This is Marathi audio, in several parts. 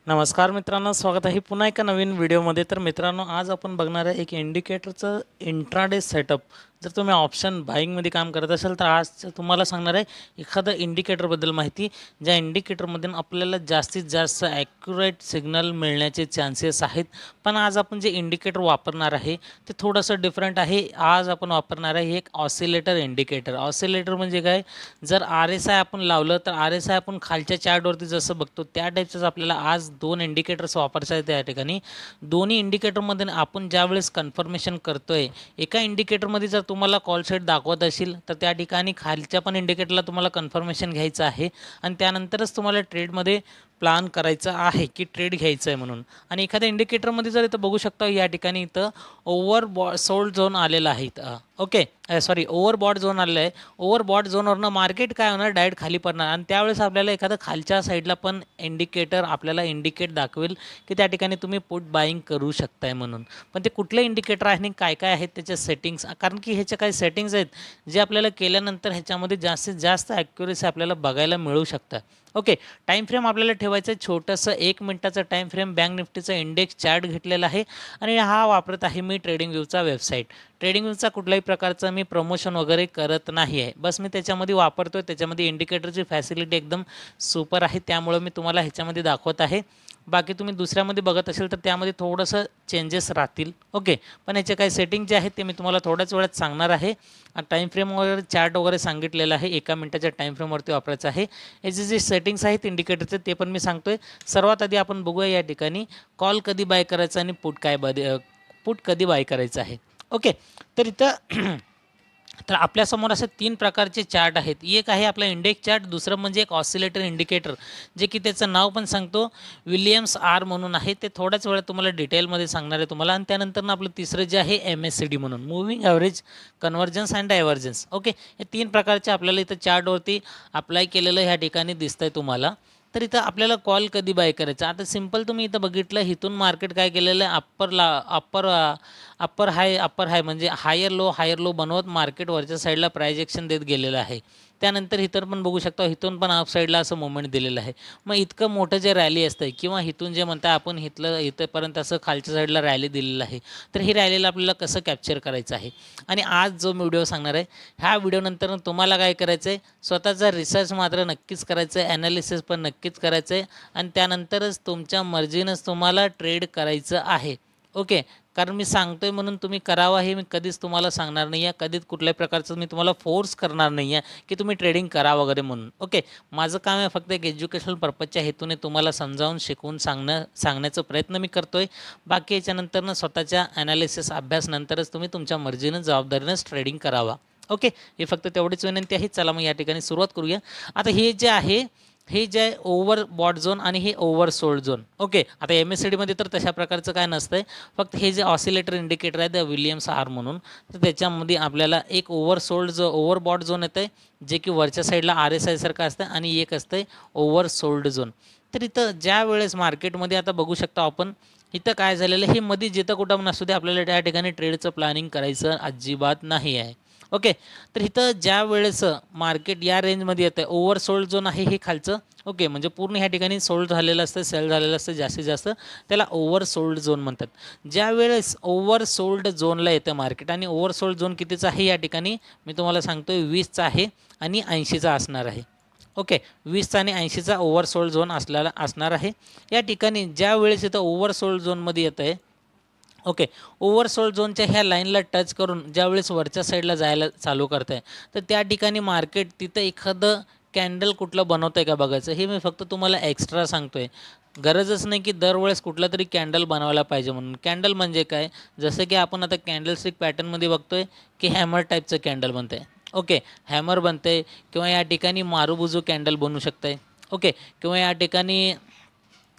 नमस्कार मित्रांनो, स्वागत आहे पुन्हा एका नवीन व्हिडिओमध्ये। तर मित्रांनो, आज आपण बघणार आहे एक इंडिकेटरचं इंट्राडे सेटअप। जर तुम्ही ऑप्शन बाईंगमध्ये काम करत असाल तर आज तुम्हाला सांगणार आहे एखादं इंडिकेटरबद्दल माहिती, ज्या इंडिकेटरमधून आपल्याला जास्तीत जास्त ॲक्युरेट सिग्नल मिळण्याचे चान्सेस आहेत। पण आज आपण जे इंडिकेटर वापरणार आहे ते थोडंसं डिफरंट आहे। आज आपण वापरणार आहे एक ऑसिलेटर इंडिकेटर। ऑसिलेटर म्हणजे काय, जर RSI आपण लावलं तर RSI आपण खालच्या चार्टवरती जसं बघतो त्या टाईपचंच आपल्याला आज दोन इंडिकेटर्स वापरायचे आहेत। त्या ठिकाणी दोन्ही इंडिकेटरमध्ये आपण ज्यावेळेस कन्फर्मेशन करतोय, एका इंडिकेटरमध्ये जर तुम्हाला कॉल सेट दाखवत असेल तर त्या ठिकाणी खालच्या पण इंडिकेटरला तुम्हाला कन्फर्मेशन घ्यायचं आहे आणि त्यानंतरच तुम्हाला ट्रेडमध्ये प्लान करायचं आहे की ट्रेड घ्यायचं आहे म्हणून। आणि एखाद्या इंडिकेटरमध्ये जर इथं बघू शकता, या ठिकाणी इथं सोल्ड झोन आलेला आहे। ओके, सॉरी, ओव्हरबॉट झोन आलेला आहे। ओव्हरबॉट झोनवरनं मार्केट काय होणार, डायरेक्ट खाली पडणार आणि त्यावेळेस आपल्याला एखादं खालच्या साईडला पण इंडिकेटर आपल्याला इंडिकेट दाखवेल की त्या ठिकाणी तुम्ही पुट बाईंग करू शकताय म्हणून। पण ते कुठले इंडिकेटर आहे आणि काय काय आहेत त्याच्या सेटिंग्स, कारण की ह्याच्या काही सेटिंग्स आहेत जे आपल्याला केल्यानंतर ह्याच्यामध्ये जास्तीत जास्त ॲक्युरेसी आपल्याला बघायला मिळू शकतं। ओके, टाईम फ्रेम आपल्याला ठेवायचं आहे छोटंसं 1 मिनिटाचं टाईम फ्रेम। बँक निफ्टीचा इंडेक्स चार्ट घेतलेला आहे आणि हा वापरत आहे मी ट्रेडिंग व्ह्यूचा वेबसाईट। ट्रेडिंग व्ह्यूचा कुठल्याही प्रकारचं मी प्रमोशन वगैरे करत नाही आहे, बस मी त्याच्यामध्ये वापरतो आहे। त्याच्यामध्ये इंडिकेटरची फॅसिलिटी एकदम सुपर आहे, त्यामुळे मी तुम्हाला ह्याच्यामध्ये दाखवत आहे। बाकी तुम्ही दुसऱ्यामध्ये बघत असेल तर त्यामध्ये थोडंसं चेंजेस राहतील। ओके, पण याचे काही सेटिंग जे आहेत ते मी तुम्हाला थोड्याच वेळात सांगणार आहे। टाईम फ्रेम वगैरे चार्ट वगैरे सांगितलेलं आहे, 1 मिनिटाच्या टाईम फ्रेमवरती वापरायचं आहे। याचे जे सेटिंग्स आहेत इंडिकेटरचे ते पण मी सांगतोय। सर्वात आधी आपण बघूया या ठिकाणी कॉल कधी बाय करायचा आणि पुट कधी बाय करायचं आहे। ओके, तर इथं तर आपल्यासमोर असे 3 प्रकारचे चार्ट आहेत। एक आहे आपला इंडेक्स चार्ट, दुसरं म्हणजे एक ऑसिलेटर इंडिकेटर जे की त्याचं नाव पण सांगतो, विलियम्स आर म्हणून आहे। ते थोड्याच वेळात तुम्हाला डिटेलमध्ये सांगणार आहे तुम्हाला। आणि त्यानंतर आपलं तिसरं जे आहे MACD म्हणून, moving average convergence and divergence. Okay, हे 3 प्रकारचे आपल्याला इथं चार्टवरती अप्लाय केलेलं ह्या ठिकाणी दिसतंय तुम्हाला। तर इथं आपल्याला कॉल कधी बाय करायचा, आता सिंपल तुम्ही इथं बघितलं, इथून मार्केट काय केलेलं आहे, अप्पर हाय म्हणजे हायर लो बनवत मार्केट वरच्या साईडला प्राइस ॲक्शन देत गेलेलं आहे। त्यानंतर इथं पण बघू शकता, इथून पण अप साईडला असं मोमेंट दिलेलं आहे। मग इतकं मोठं जे रॅली असतं किंवा इथून जे म्हणता आपण इथंपर्यंत असं खालच्या साईडला रॅली दिलेलं आहे, तर ही रॅलीला आपल्याला कसं कॅप्चर करायचं आहे। आणि आज जो व्हिडिओ सांगणार आहे, ह्या व्हिडिओनंतर तुम्हाला काय करायचं आहे, स्वतःचा रिसर्च मात्र नक्कीच करायचं आहे, ॲनालिसिस पण नक्कीच करायचं आहे आणि त्यानंतरच तुमच्या मर्जीनंच तुम्हाला ट्रेड करायचं आहे। ओके, कारण मी सांगतोय म्हणून तुम्ही करावं हे मी कधीच तुम्हाला सांगणार नाही आहे, कधीच कुठल्याही प्रकारचं मी तुम्हाला फोर्स करणार नाही आहे की तुम्ही ट्रेडिंग करा वगैरे म्हणून। ओके, माझं काम आहे फक्त एक एज्युकेशनल पर्पजच्या हेतूने तुम्हाला समजावून शिकवून सांगण्याचा प्रयत्न मी करतोय। बाकी याच्यानंतरनं स्वतःच्या ॲनालिसिस अभ्यासनंतरच तुम्ही तुमच्या मर्जीनं जबाबदारीनंच ट्रेडिंग करावा। ओके, हे फक्त तेवढीच विनंती आहे। चला मग या ठिकाणी सुरुवात करूया। आता हे जे आहे ओव्हर बॉट झोन आणि हे ओव्हर सोल्ड झोन। ओके, आता MACDमध्ये तर तशा प्रकारचं काय नसतंय, फक्त हे जे ऑसिलेटर इंडिकेटर आहे विलियम्स आर म्हणून, तर त्याच्यामध्ये आपल्याला एक ओव्हर बॉट झोन येतं आहे जे की वरच्या साईडला RSI सारखं असतं आणि एक असतं ओव्हर सोल्ड झोन। तर इथं ज्या वेळेस मार्केटमध्ये आता बघू शकता आपण, इथं काय झालेलं हे मध्ये जिथं कुठं नसू दे आपल्याला त्या ठिकाणी ट्रेडचं प्लॅनिंग करायचं अजिबात नाही आहे। ओके, तर इथं ज्या वेळेस मार्केट या रेंजमध्ये येतं आहे, ओव्हर सोल्ड झोन आहे हे खालचं। ओके, म्हणजे पूर्ण ह्या ठिकाणी सोल्ड झालेलं असतं, सेल झालेलं असतं जास्तीत जास्त, त्याला ओव्हर सोल्ड झोन म्हणतात। ज्या वेळेस ओव्हर सोल्ड झोनला येतं मार्केट, आणि ओव्हर सोल्ड झोन कितीचा आहे या ठिकाणी मी तुम्हाला सांगतोय, 20चा आहे आणि 80चा असणार आहे। ओके, 20चा आणि 80चा ओव्हर सोल्ड झोन असणार आहे या ठिकाणी। ज्या वेळेस इथं ओव्हर सोल्ड झोनमध्ये येतं आहे, ओके, ओव्हर सोल्ड झोनच्या ह्या लाईनला टच करून ज्यावेळेस वरच्या साईडला जायला चालू करत आहे, तर त्या ठिकाणी मार्केट तिथं एखादं कॅन्डल कुठलं बनवतं आहे का बघायचं। हे मी फक्त तुम्हाला एक्स्ट्रा सांगतो आहे, गरजच नाही की दरवेळेस कुठला तरी कॅन्डल बनवायला पाहिजे म्हणून। कॅन्डल म्हणजे काय, जसं की आपण आता कॅन्डलस्टिक पॅटर्नमध्ये बघतोय की हॅमर टाईपचं कॅन्डल बनतं आहे। ओके, हॅमर बनतं आहे किंवा या ठिकाणी मारुबुजू कॅन्डल बनू शकतं आहे। ओके, किंवा या ठिकाणी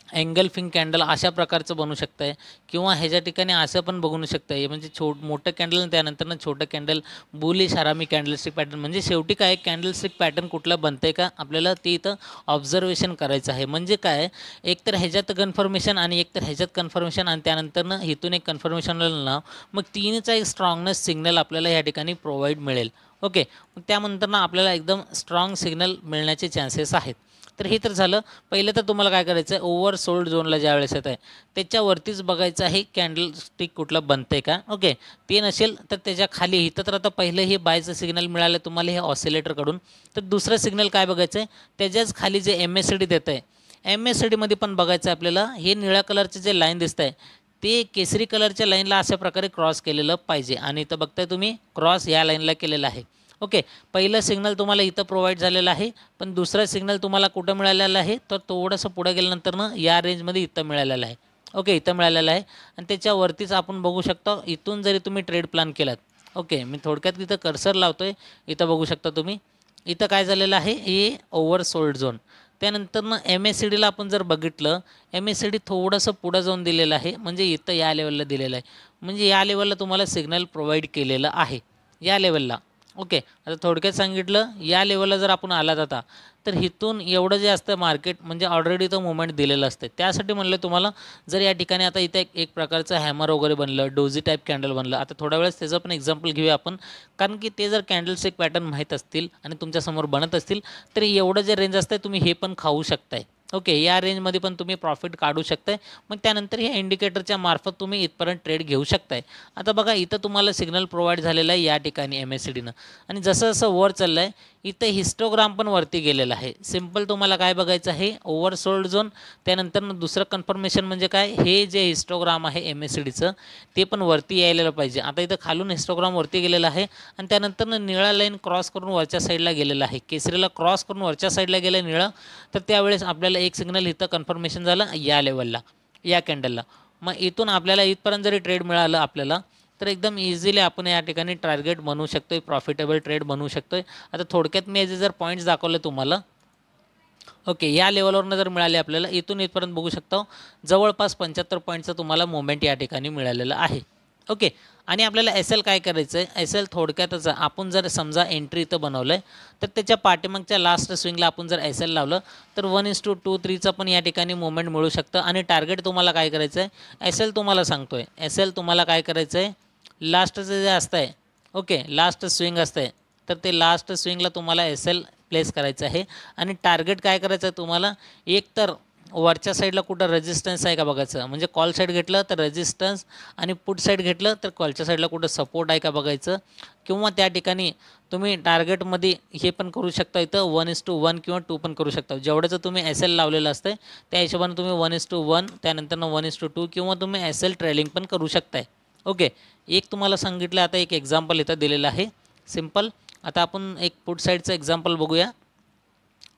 एंगल्फिंग कॅन्डल अशा प्रकारचं बनू शकतं आहे, किंवा ह्याच्या ठिकाणी असं पण बघू शकतं आहे, म्हणजे मोठं कॅन्डल आणि त्यानंतरनं छोटं कॅन्डल, बुलिश हरामी कॅन्डलस्टिक पॅटर्न। म्हणजे शेवटी काय, कॅन्डलस्टिक पॅटर्न कुठलं बनतं आहे का आपल्याला ते इथं ऑब्झर्वेशन करायचं आहे। म्हणजे काय, एकतर ह्याच्यात कन्फर्मेशन आणि एकतर ह्याच्यात कन्फर्मेशन आणि त्यानंतरनं इथून एक कन्फर्मेशन नाव, मग 3चा एक स्ट्रॉंगनेस सिग्नल आपल्याला या ठिकाणी प्रोव्हाइड मिळेल। ओके, मग त्यानंतर ना आपल्याला एकदम स्ट्रॉंग सिग्नल मिळण्याचे चान्सेस आहेत. तर हे तर झालं. पहिलं तर तुम्हाला काय करायचं आहे, ओव्हर सोल्ड झोनला ज्यावेळेस येत आहे त्याच्यावरतीच बघायचं आहे कॅन्डल स्टिक कुठलं बनतं आहे का. ओके, ते नसेल तर त्याच्या खाली इथं तर आता पहिलं हे बायचं सिग्नल मिळालं तुम्हाला हे ऑसिलेटरकडून. तर दुसरं सिग्नल काय बघायचं आहे, त्याच्याच खाली जे MACD देतं आहे, MACDमध्ये पण बघायचं आहे आपल्याला हे निळ्या कलरचे जे लाईन दिसत आहे ते केसरी कलरच्या लाईनला अशा प्रकारे क्रॉस केलेलं पाहिजे. आणि इथं बघताय तुम्ही क्रॉस या लाईनला केलेला आहे. ओके, पहिलं सिग्नल तुम्हाला इथं प्रोव्हाइड झालेलं आहे, पण दुसरा सिग्नल तुम्हाला कुठं मिळालेला आहे तर थोडंसं पुढं गेल्यानंतर ना या रेंजमध्ये इथं मिळालेलं आहे. ओके, इथं मिळालेलं आहे आणि त्याच्यावरतीच आपण बघू शकता इथून जरी तुम्ही ट्रेड प्लॅन केलात. ओके, मी थोडक्यात इथं कर्सर लावतो आहे, इथं बघू शकता तुम्ही. इथं काय झालेलं आहे, हे ओव्हर सोल्ड झोन. त्यानंतर ना MACDला आपण जर बघितलं, MACD थोडंसं पुढं जाऊन दिलेलं आहे, म्हणजे इथं या लेवलला दिलेलं आहे, म्हणजे या लेवलला तुम्हाला सिग्नल प्रोव्हाइड केलेलं आहे या लेवलला. ओके, आता थोडक्यात सांगितलं, या लेवलला जर आपण आलात आता तर इथून एवढं जे असतं मार्केट म्हणजे ऑलरेडी तो मुवमेंट दिलेलं असतं. त्यासाठी म्हणलं तुम्हाला जर या ठिकाणी आता इथे एक प्रकारचं हॅमर वगैरे बनलं, डोझी टाईप कॅन्डल बनलं, आता थोड्या वेळेस त्याचं पण एक्झाम्पल घेऊया आपण. कारण की ते जर कॅन्डल्स एक पॅटर्न माहीत असतील आणि तुमच्यासमोर बनत असतील तर एवढं जे रेंज असतं तुम्ही हे पण खाऊ शकताय. ओके, या रेंजमध्ये पण तुम्ही प्रॉफिट काढू शकताय. मग त्यानंतर ह्या इंडिकेटरच्या मार्फत तुम्ही इथपर्यंत ट्रेड घेऊ शकताय. आता बघा इथं तुम्हाला सिग्नल प्रोव्हाइड झालेला आहे या ठिकाणी MACDनं, आणि जसं जसं वर चाललं आहे इथं हिस्टोग्राम पण वरती गेलेला आहे. सिम्पल तुम्हाला काय बघायचं आहे, ओव्हर सोल्ड झोन. त्यानंतर दुसरं कन्फर्मेशन म्हणजे काय, हे जे हिस्टोग्राम आहे MACDचं ते पण वरती यायला पाहिजे. आता इथं खालून हिस्टोग्राम वरती गेलेला आहे आणि त्यानंतर निळा लाईन क्रॉस करून वरच्या साईडला गेलेला आहे, केसरीला क्रॉस करून वरच्या साईडला गेलं निळं. तर त्यावेळेस आपल्याला एक सिग्नल इथं कन्फर्मेशन झालं या लेवलला, या कॅन्डलला. मग इथून आपल्याला इथपर्यंत जरी ट्रेड मिळालं आपल्याला तर एकदम इझिली आपण या ठिकाणी टार्गेट बनवू शकतो आहे, प्रॉफिटेबल ट्रेड बनवू शकतो आहे. आता थोडक्यात मी याचे जर पॉईंट्स दाखवले तुम्हाला. ओके, या लेवलवरनं जर मिळाले आपल्याला इथून इथपर्यंत बघू शकता जवळपास 75 पॉईंटचं तुम्हाला मुवमेंट या ठिकाणी मिळालेलं आहे. ओके, आणि आपल्याला SL काय करायचं आहे, SL थोडक्यातच आपण जर समजा एंट्री इथं बनवलं आहे तर त्याच्या पाठीमागच्या लास्ट स्विंगला आपण जर SL लावलं तर 1:2-3चं पण या ठिकाणी मुवमेंट मिळू शकतं. आणि टार्गेट तुम्हाला काय करायचं आहे, SL तुम्हाला सांगतो आहे, SL तुम्हाला काय करायचं आहे, लास्टचं जे असतं आहे, ओके लास्ट स्विंग असतं आहे तर ते लास्ट स्विंगला तुम्हाला SL प्लेस करायचं आहे. आणि टार्गेट काय करायचं आहे तुम्हाला, एक तर वरच्या साईडला कुठं रेजिस्टन्स आहे का बघायचं, म्हणजे कॉल साईड घेतलं तर रेजिस्टन्स आणि पुट साईड घेतलं तर कॉलच्या साईडला कुठं सपोर्ट आहे का बघायचं. किंवा त्या ठिकाणी तुम्ही टार्गेटमध्ये हे पण करू शकता, इथं 1:1 किंवा 2 पण करू शकता. जेवढ्याचं तुम्ही SL लावलेलं असतं त्या हिशोबाने तुम्ही 1:1 त्यानंतर 1:2 किंवा तुम्ही SL ट्रेलिंग पण करू शकताय. ओके, एक तुम्हाला सांगितलं, आता एक एक्झाम्पल इथं दिलेलं आहे सिम्पल. आता आपण एक पुट साईडचं एक्झाम्पल बघूया.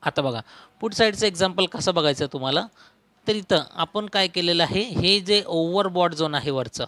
आता बघा पुट साईडचं एक्झाम्पल कसं बघायचं तुम्हाला, तर इथं आपण काय केलेलं आहे, हे जे ओव्हरबॉट झोन आहे वरचं,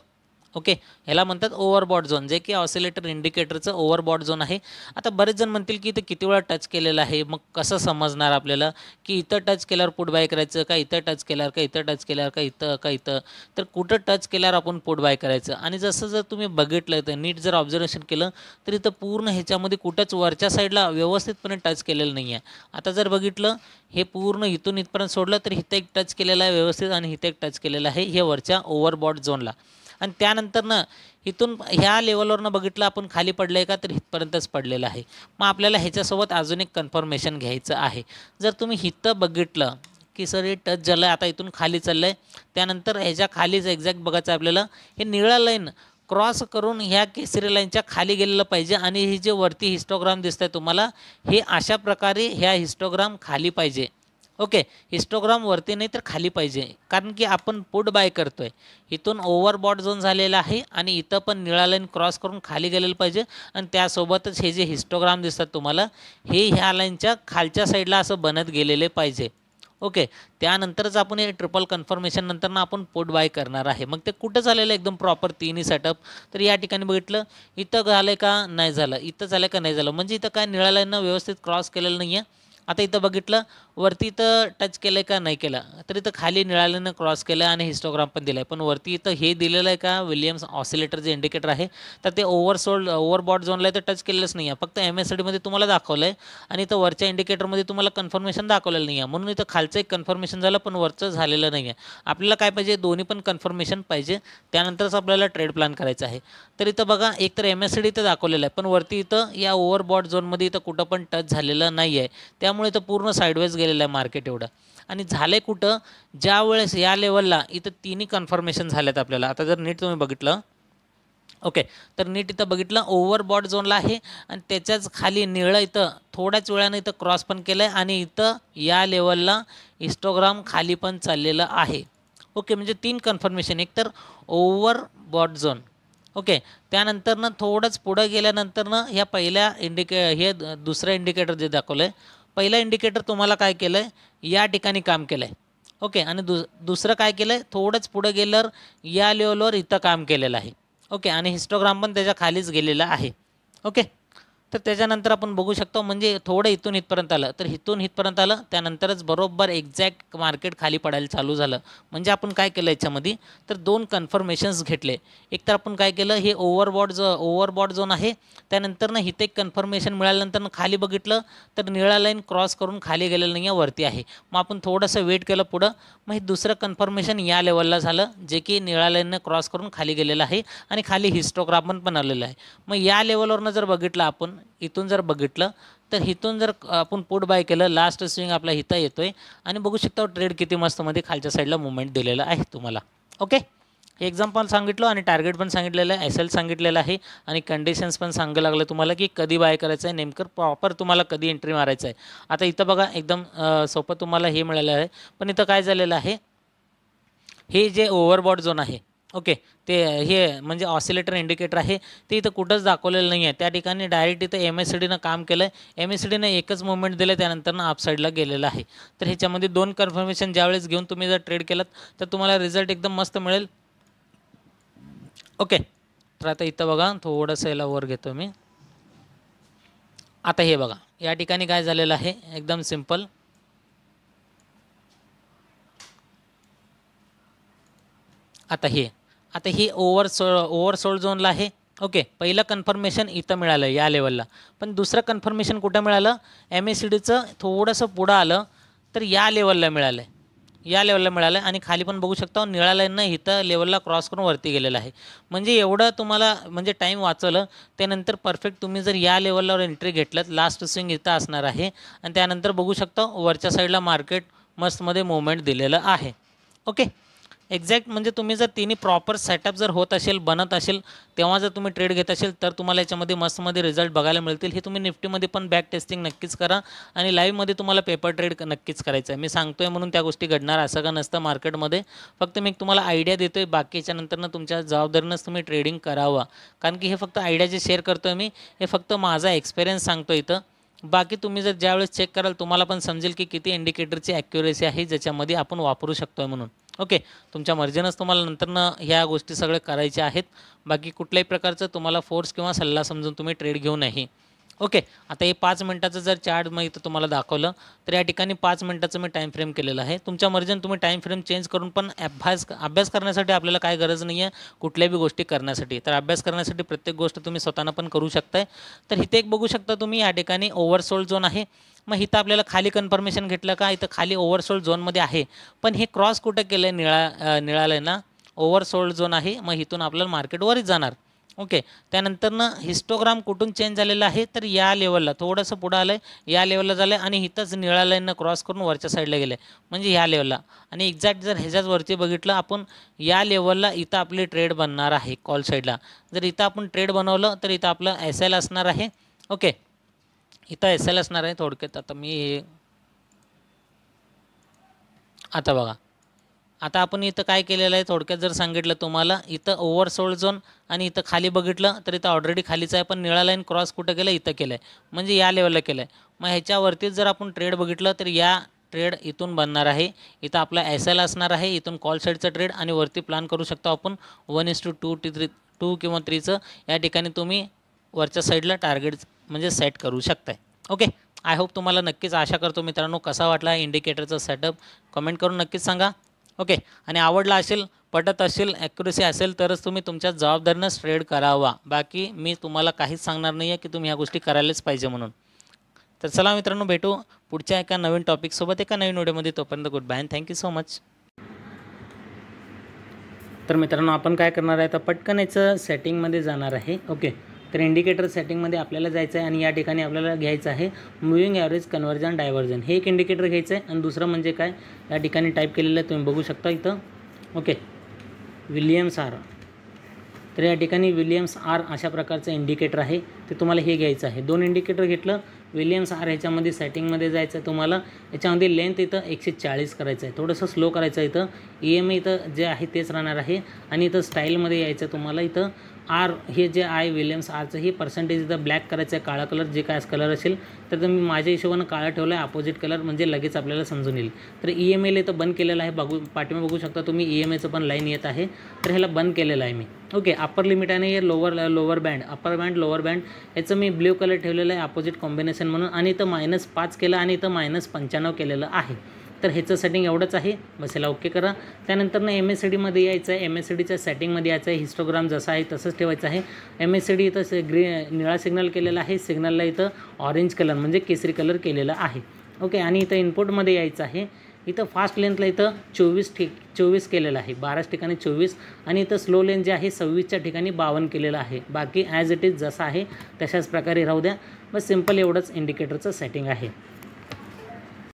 ओके ह्याला म्हणतात ओव्हरबॉट झोन, जे की ऑसिलेटर इंडिकेटरचं ओव्हरबॉट झोन आहे. आता बरेच जण म्हणतील की इथं किती वेळा टच केलेलं आहे, मग कसं समजणार आपल्याला की इथं टच केल्यावर पुट बाय करायचं का, इथं टच केल्यावर का, इथं टच केल्यावर का, इथं का इथं, तर कुठं टच केल्यावर आपण पुट बाय करायचं. आणि जसं जर तुम्ही बघितलं तर नीट जर ऑब्झर्वेशन केलं तर इथं पूर्ण ह्याच्यामध्ये कुठंच वरच्या साईडला व्यवस्थितपणे टच केलेलं नाही आहे. आता जर बघितलं हे पूर्ण इथून इथपर्यंत सोडलं तर इथं एक टच केलेलं आहे व्यवस्थित आणि इथं एक टच केलेलं आहे हे वरच्या ओव्हरबॉट झोनला. आणि त्यानंतर ना इथून ह्या लेवलवरनं बघितलं आपण खाली पडलं आहे का, तर इथपर्यंतच पडलेलं आहे. मग आपल्याला ह्याच्यासोबत अजून एक कन्फर्मेशन घ्यायचं आहे. जर तुम्ही इथं बघितलं की सर हे टच झालं आहे, आता इथून खाली चाललं आहे, त्यानंतर ह्याच्या खालीच एक्झॅक्ट बघायचं आपल्याला, हे निळा लाईन क्रॉस करून ह्या केसरी लाईनच्या खाली गेलेलं पाहिजे. आणि हे जे वरती हिस्टोग्राम दिसत आहे तुम्हाला, हे अशा प्रकारे ह्या हिस्टोग्राम खाली पाहिजे. ओके, हिस्टोग्राम वरती नाही तर खाली पाहिजे, कारण की आपण पुट बाय करतोय. इथून ओव्हरबॉट झोन झालेला आहे आणि इथं पण निळा लाईन क्रॉस करून खाली गेलेलं पाहिजे. आणि त्यासोबतच हे जे हिस्टोग्राम दिसतात तुम्हाला, हे ह्या लाईनच्या खालच्या साईडला असं बनत गेलेले पाहिजे. ओके, त्यानंतरच आपण हे ट्रिपल कन्फर्मेशन नंतर ना आपण पुट बाय करणार आहे. मग ते कुठं झालेलं एकदम प्रॉपर तिन्ही सेटअप, तर या ठिकाणी बघितलं इथं झालं का नाही झालं, इथं झालं का नाही झालं, म्हणजे इथं काय निळा लाईननं व्यवस्थित क्रॉस केलेलं नाही आहे आता इथं बघितलं वरती इथं टच केलं आहे का नाही केलं, तर इथं खाली निळाल्यानं क्रॉस केलं आणि हिस्टोग्राम पण दिला आहे. पण वरती इथं हे दिलेलं आहे का विलियम्स ऑसिलेटर जे इंडिकेटर आहे, तर ते ओव्हरबॉट झोनला आहे तर टच केलेलंच नाही आहे. फक्त MACDमध्ये तुम्हाला दाखवलं आहे आणि इथं वरच्या इंडिकेटरमध्ये तुम्हाला कन्फर्मेशन दाखवलेलं नाही आहे. म्हणून इथं खालचं एक कन्फर्मेशन झालं पण वरचं झालेलं नाही आहे. आपल्याला काय पाहिजे, दोन्ही पण कन्फर्मेशन पाहिजे, त्यानंतरच आपल्याला ट्रेड प्लॅन करायचा आहे. तर इथं बघा एक तर MACD इथं दाखवलेलं आहे पण वरती इथं या ओव्हरबॉट झोनमध्ये इथं कुठं पण टच झालेलं नाही आहे. त्यामुळे इथं पूर्ण साईडवेज गेलेलं आहे मार्केट एवढं. आणि झालं आहे कुठं, ज्या वेळेस या लेवलला इथं तिन्ही कन्फर्मेशन झाल्यात आपल्याला. आता जर नीट तुम्ही बघितलं ओके, तर नीट इथं बघितलं ओव्हरबॉट झोनला आहे आणि त्याच्याच खाली निळं इथं थोड्याच वेळानं इथं क्रॉस पण केलं आहे आणि इथं या लेवलला हिस्टोग्राम खाली पण चाललेलं आहे. ओके, म्हणजे 3 कन्फर्मेशन, एक तर ओव्हरबॉट झोन ओके, त्यानंतरनं थोडंच पुढं गेल्यानंतरनं ह्या पहिल्या हे दुसरं इंडिकेटर जे दाखवलं आहे, पहिला इंडिकेटर तुम्हाला काय केलं आहे, या ठिकाणी काम केलं आहे. ओके, आणि दुसरं काय केलं आहे, थोडंच पुढं गेल्यावर या लेवलवर इथं काम केलेलं आहे. ओके, आणि हिस्टोग्राम पण त्याच्या खालीच गेलेला आहे. ओके, तर त्याच्यानंतर आपण बघू शकतो म्हणजे थोडं इथून इथपर्यंत आलं, तर इथून इथपर्यंत आलं त्यानंतरच बरोबर एक्झॅक्ट मार्केट खाली पडायला चालू झालं. म्हणजे आपण काय केलं याच्यामध्ये, तर 2 कन्फर्मेशन्स घेतले. एक तर आपण काय केलं, हे ओव्हरबॉट झोन आहे, त्यानंतरनं इथे एक कन्फर्मेशन मिळाल्यानंतर खाली बघितलं तर निळा लाईन क्रॉस करून खाली गेलेलं नाही आहे, वरती आहे. मग आपण थोडंसं वेट केलं पुढं, मग हे दुसरं कन्फर्मेशन या लेवलला झालं जे की निळा लाईननं क्रॉस करून खाली गेलेलं आहे आणि खाली हिस्टोग्राम पण आलेलं आहे. मग या लेवलवरनं जर बघितलं आपण, इथून जर बघितलं तर इथून जर आपण पुट बाय केलं, लास्ट स्विंग आपला इथं येतोय आणि बघू शकता ट्रेड किती मस्तमध्ये खालच्या साईडला मुवमेंट दिलेलं आहे तुम्हाला. ओके, हे एक्झाम्पल सांगितलं आणि टार्गेट पण सांगितलेलं आहे, SL सांगितलेलं आहे आणि कंडिशन्स पण सांगायला लागलं तुम्हाला की कधी बाय करायचं आहे, नेमकं प्रॉपर तुम्हाला कधी एंट्री मारायचं आहे. आता इथं बघा एकदम सोपं तुम्हाला हे मिळालं आहे. पण इथं काय झालेलं आहे, हे जे ओव्हरबॉट झोन आहे ओके, ते हे म्हणजे ऑसिलेटर इंडिकेटर आहे ते इथं कुठंच दाखवलेलं नाही आहे. त्या ठिकाणी डायरेक्ट इथं MACDनं काम केलं आहे, MACDनं एकच मुवमेंट दिलं, त्यानंतरनं अपसाईडला गेलेलं आहे. तर ह्याच्यामध्ये 2 कन्फर्मेशन ज्यावेळेस घेऊन तुम्ही जर ट्रेड केलात तर तुम्हाला रिझल्ट एकदम मस्त मिळेल. ओके, तर आता इथं बघा थोडंसं याला वर घेतो मी. आता हे बघा या ठिकाणी काय झालेलं आहे, एकदम सिम्पल. आता ही ओव्हरसोल्ड झोनला आहे. ओके, पहिलं कन्फर्मेशन इथं मिळालं या लेवलला, पण दुसरं कन्फर्मेशन कुठं मिळालं, MACDचं थोडंसं पुढं आलं तर या लेवलला मिळालं आहे, या लेवलला मिळालं आहे आणि खाली पण बघू शकता निळा लाईननं इथं लेवलला क्रॉस करून वरती गेलेलं आहे. म्हणजे एवढं तुम्हाला म्हणजे टाईम वाचवलं. त्यानंतर परफेक्ट तुम्ही जर या लेवलवर एंट्री घेतलात, लास्ट स्विंग इथं असणार आहे आणि त्यानंतर बघू शकता वरच्या साईडला मार्केट मस्तमध्ये मुवमेंट दिलेलं आहे. ओके, एक्झॅक्ट म्हणजे तुम्ही जर तिन्ही प्रॉपर सेटअप जर होत असेल, बनत असेल, तेव्हा जर तुम्ही ट्रेड घेत असेल तर तुम्हाला याच्यामध्ये मस्तमध्ये रिझल्ट बघायला मिळतील. हे तुम्ही निफ्टीमध्ये पण बॅक टेस्टिंग नक्कीच करा आणि लाईव्हमध्ये तुम्हाला पेपर ट्रेड नक्कीच करायचं आहे. मी सांगतोय म्हणून त्या गोष्टी घडणार असं का नसतं मार्केटमध्ये. फक्त मी तुम्हाला आयडिया देतोय, बाकीच्या नंतरनं तुमच्या जबाबदारीनंच तुम्ही ट्रेडिंग करावं. कारण की हे फक्त आयडिया जे शेअर करतोय मी, हे फक्त माझा एक्सपिरियन्स सांगतो इथं. बाकी तुम्ही जर ज्यावेळेस चेक कराल तुम्हाला पण समजेल की किती इंडिकेटरची ॲक्युरेसी आहे ज्याच्यामध्ये आपण वापरू शकतो म्हणून. ओके, तुमच्या मर्जीनंच तुम्हाला नंतरनं ह्या गोष्टी सगळ्या करायच्या आहेत. बाकी कुठल्याही प्रकारचं तुम्हाला फोर्स किंवा सल्ला समजून तुम्ही ट्रेड घेऊ नये. ओके, आता हे 5 मिनिटाचं जर चार्ट मी इथं तुम्हाला दाखवलं तर या ठिकाणी 5 मिनिटाचं मी टाईम फ्रेम केलेलं आहे. तुमच्या मर्जीनं तुम्ही टाईम फ्रेम चेंज करून पण अभ्यास करण्यासाठी आपल्याला काय गरज नाही आहे कुठल्याही गोष्टी करण्यासाठी. तर अभ्यास करण्यासाठी प्रत्येक गोष्ट तुम्ही स्वतःनं पण करू शकताय. तर इथे एक बघू शकता तुम्ही या ठिकाणी ओव्हरसोल्ड झोन आहे. मग इथं आपल्याला खाली कन्फर्मेशन घेतलं का, इथं खाली ओव्हरसोल्ड झोनमध्ये आहे, पण हे क्रॉस कुठं केलं आहे, निळालं आहे ना, ओव्हरसोल्ड झोन आहे. मग इथून आपल्याला मार्केटवरच जाणार. ओके, त्यानंतरनं हिस्टोग्राम कुठून चेंज झालेला आहे, तर या लेवलला थोडंसं पुढं आलं आहे, या लेवलला झालं आहे आणि इथंच निळा लाईननं क्रॉस करून वरच्या साईडला गेलं आहे, म्हणजे ह्या लेवलला. आणि एक्झॅक्ट जर ह्याच्याच वरती बघितलं आपण, या लेवलला इथं आपली ट्रेड बनणार आहे कॉल साईडला. जर इथं आपण ट्रेड बनवलं तर इथं आपलं SL असणार आहे. ओके, इथं SL असणार आहे थोडक्यात. आता मी आता बघा, आता आपण इथं काय केलेलं आहे थोडक्यात जर सांगितलं तुम्हाला, इथं ओव्हरसोल्ड झोन आणि इथं खाली बघितलं तर इथं ऑलरेडी खालीच आहे, पण निळा लाईन क्रॉस कुठं केलं, इथं केलं आहे, म्हणजे या लेवलला केलं आहे. मग ह्याच्यावरतीच जर आपण ट्रेड बघितलं तर या ट्रेड इथून बनणार आहे. इथं आपला SL असणार आहे, इथून कॉल साईडचा ट्रेड आणि वरती प्लॅन करू शकतो आपण 1:2 किंवा 3चं. या ठिकाणी तुम्ही वरच्या साईडला टार्गेट म्हणजे सेट करू शकताय. ओके, आय होप तुम्हाला नक्कीच आशा करतो मित्रांनो कसा वाटला इंडिकेटरचा सेटअप कमेंट करून नक्कीच सांगा. ओके, आणि आवडला असेल, पटत असेल, ॲक्युरेसी असेल तरच तुम्ही तुमच्या जबाबदारीनं ट्रेड करावा. बाकी मी तुम्हाला काहीच सांगणार नाही आहे की तुम्ही ह्या गोष्टी करायलाच पाहिजे म्हणून. तर चला मित्रांनो, भेटू पुढच्या एका नवीन टॉपिकसोबत एका नवीन व्हिडिओमध्ये. तोपर्यंत good bye, thank you so much. तर मित्रांनो, आपण काय करणार आहे, तर पटकन याचं सेटिंगमध्ये जाणार आहे. ओके, तर इंडिकेटर सेटिंगमध्ये आपल्याला जायचं आहे आणि या ठिकाणी आपल्याला घ्यायचं आहे मूविंग ॲव्हरेज कन्व्हर्जन डायव्हर्जन. हे एक इंडिकेटर घ्यायचं आहे आणि दुसरं म्हणजे काय, या ठिकाणी टाईप केलेलं आहे तुम्ही बघू शकता इथं. Okay, Williams R. तर या ठिकाणी विलियम्स आर अशा प्रकारचं इंडिकेटर आहे, ते तुम्हाला हे घ्यायचं आहे. 2 इंडिकेटर घेतलं. विलियम्स आर ह्याच्यामध्ये सेटिंगमध्ये जायचं आहे तुम्हाला. याच्यामध्ये लेंथ इथं 140 करायचं आहे, थोडंसं स्लो करायचं आहे. इथं EMA इथं जे आहे तेच राहणार आहे आणि इथं स्टाईलमध्ये यायचं तुम्हाला. इथं आर हे जे आहे विलियम्स आरचं हे पर्सेंटेज इथं ब्लॅक करायचं आहे, काळा कलर जे काय कलर असेल तर मी माझ्या हिशोबानं काळा ठेवला आहे, अपोजिट कलर म्हणजे लगेच आपल्याला समजून येईल. तर EMAला इथं बंद केलेलं आहे, पाठीमागे बघू शकता तुम्ही EMAचं पण लाईन येत आहे, तर ह्याला बंद केलेलं आहे मी. ओके, अप्पर लिमिट आणि हे lower band, upper band lower band याचं मी ब्ल्यू कलर ठेवलेलं आहे अपोजिट कॉम्बिनेशन म्हणून. आणि इथं -5 केलं आणि इथं -95 केलेलं आहे. तर ह्याचं सेटिंग एवढंच आहे, बस याला ओके करा. त्यानंतर MACDमध्ये यायचं आहे. MACDच्या सेटिंगमध्ये यायचं आहे. हिस्टोग्राम जसा आहे तसंच ठेवायचं आहे. MACD इथं निळा सिग्नल केलेला आहे, सिग्नलला इथं ऑरेंज कलर म्हणजे केसरी कलर केलेला आहे. ओके, आणि इथं इनपुटमध्ये यायचं आहे. इथं फास्ट लेंथला इथं 24 केलेलं आहे, 12 ठिकाणी 24 आणि इथं स्लो लेंथ जे आहे 26च्या ठिकाणी 52 केलेलं आहे. बाकी ॲज इट इज जसं आहे तशाच प्रकारे राहू द्या. बस सिम्पल एवढंच इंडिकेटरचं सेटिंग आहे.